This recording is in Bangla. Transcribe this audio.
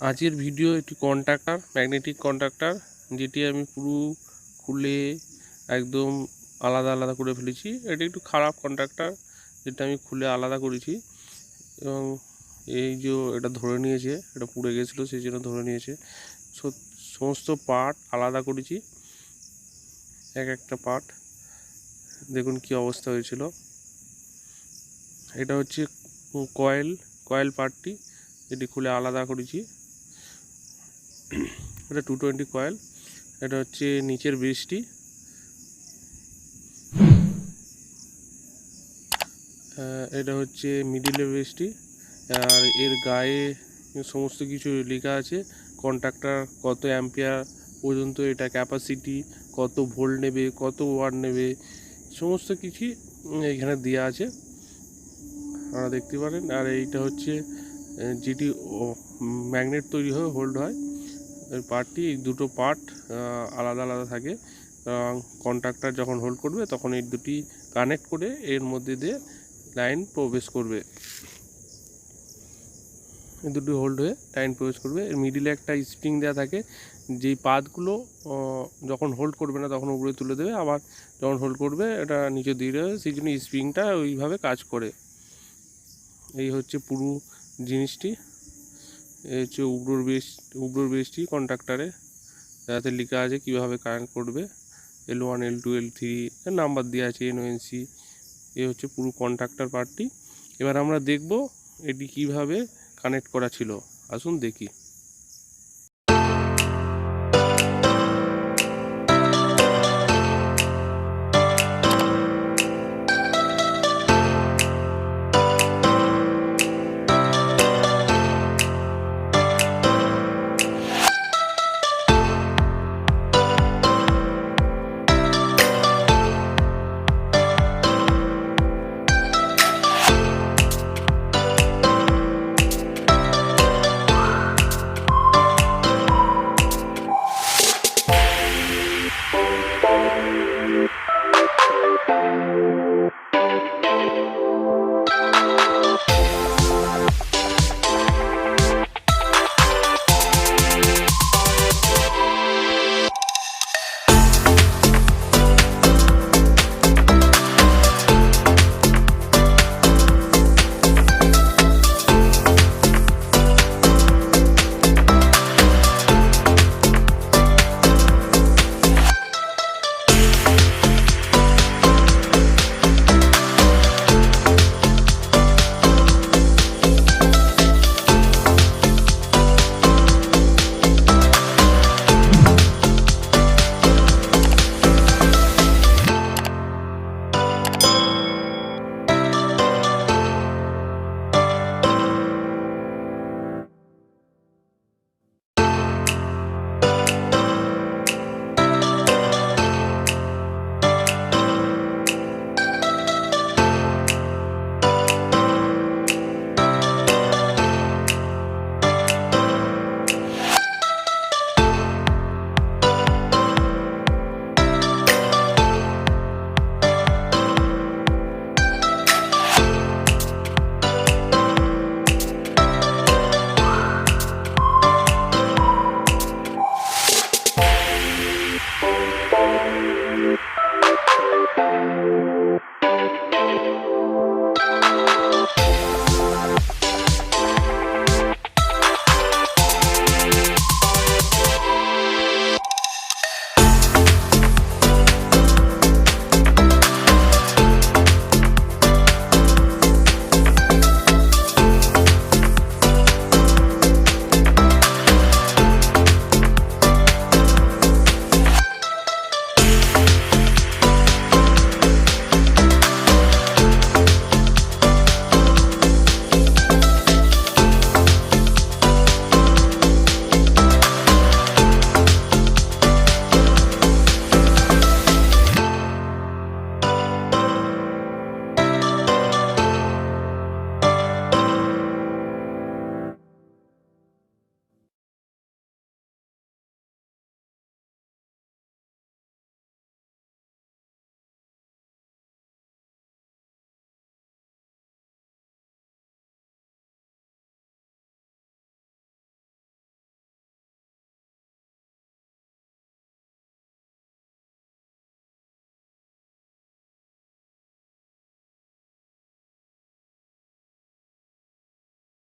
আজকের ভিডিও একটি কন্ট্যাক্টর, ম্যাগনেটিক কন্ট্যাক্টর, যেটি আমি পুরো খুলে একদম আলাদা আলাদা করে ফেলেছি। এটি একটু খারাপ কন্ট্যাক্টর, যেটা আমি খুলে আলাদা করেছি। এবং এই যে এটা ধরে নিয়েছে, এটা পুড়ে গেছিলো সেই জন্য ধরে নিয়েছে। সমস্ত পার্ট আলাদা করেছি, এক একটা পার্ট দেখুন কি অবস্থা হয়েছিল। এটা হচ্ছে কয়েল পার্টটি, এটি খুলে আলাদা করেছি। এটা 220 কয়েল। এটা হচ্ছে নিচের বেসটি, এটা হচ্ছে মিডিলের বেসটি। আর এর গায়ে সমস্ত কিছু লেখা আছে, কন্ট্যাক্টর কত অ্যাম্পিয়ার পর্যন্ত এটা ক্যাপাসিটি, কত ভোল্ট নেবে, কত ওয়াট নেবে, সমস্ত কিছুই এখানে দেওয়া আছে, আপনারা দেখতে পারেন। আর এইটা হচ্ছে যেটি ম্যাগনেট তৈরি হয়ে হোল্ড হয় এই পার্টটি। এই দুটো পার্ট আলাদা আলাদা থাকে। কন্ট্যাক্টর যখন হোল্ড করবে তখন এই দুটি কানেক্ট করে এর মধ্যে দিয়ে লাইন প্রবেশ করবে, এই দুটি হোল্ড হয়ে লাইন প্রবেশ করবে। এর মিডিলে একটা স্প্রিং দেওয়া থাকে, যেই পাতগুলো যখন হোল্ড করবে না তখন উপরে তুলে দেবে, আবার যখন হোল্ড করবে এটা নিচে দিয়ে দেবে, সেই জন্য স্প্রিংটা ওইভাবে কাজ করে। এই হচ্ছে পুরো জিনিসটি। এই হচ্ছে উব্রোর বেসটি কন্ট্যাক্টরে, যাতে লেখা আছে কীভাবে কানেক্ট করবে, L1 L2 L3 নাম্বার দেওয়া আছে, NONC। এই হচ্ছে পুরো কন্ট্যাক্টর পার্টটি। এবার আমরা দেখব এটি কিভাবে কানেক্ট করা ছিল, আসুন দেখি।